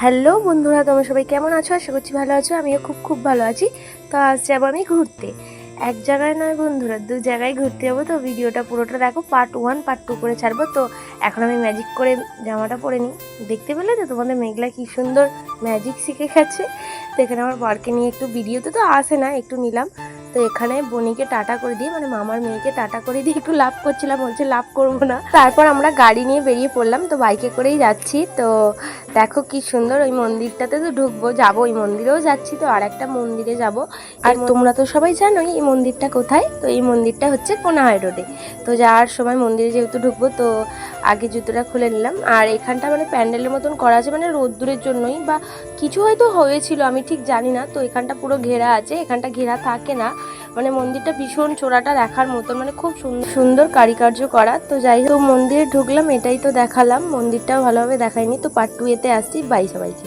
Hello বন্ধুরা, তোমরা সবাই কেমন আছো? আশা করছি ভালো আছো। আমিও খুব ভালো আছি। তো আজ যাবো আমি ঘুরতে। এক জায়গায় নয় বন্ধুরা, দু জায়গায় ঘুরতে যাবো। তো ভিডিওটা পুরোটা দেখো, পার্ট 1 পার্ট 2 করে ছাড়বো। তো এখন আমি ম্যাজিক করে জামাটা পরে নিই। দেখতে পেলে তো তোমাদের মেঘলা কি সুন্দর ম্যাজিক শিখে গেছে। তো এখানে আমার বরকে নিয়ে একটু ভিডিওতে তো আসে না, একটু নিলাম। তো এখানে বনিকে টাটা করে দিয়ে, মানে মামার মেয়েকে টাটা করে দিয়ে একটু লাভ করছিলাম, বলছে লাভ করবো না। তারপর আমরা গাড়ি নিয়ে বেরিয়ে পড়লাম। তো বাইকে করেই যাচ্ছি। তো দেখো কি সুন্দর, ওই মন্দিরটাতে তো ঢুকবো, যাবো ওই মন্দিরেও যাচ্ছি। তো আর একটা মন্দিরে যাব। আর তোমরা তো সবাই জানোই এই মন্দিরটা কোথায়। তো এই মন্দিরটা হচ্ছে কোনাহাই রোডে। তো যাওয়ার সময় মন্দিরে যেহেতু ঢুকবো, তো আগে জুতোটা খুলে নিলাম। আর এখানটা মানে প্যান্ডেলের মতন করা আছে, মানে রোদ্দুরের জন্যই বা কিছু হয়তো হয়েছিল, আমি ঠিক জানি না। তো এখানটা পুরো ঘেরা আছে, এখানটা ঘেরা থাকে না। মানে মন্দিরটা ভীষণ চোরাটা দেখার মতন, মানে খুব সুন্দর সুন্দর কারুকার্য করা। তো যাই হোক মন্দিরে ঢুকলাম, এটাই তো দেখালাম, মন্দিরটাও ভালোভাবে দেখায়নি। তো পার্ট 2 এতে আসছি। বাই সবাইকে।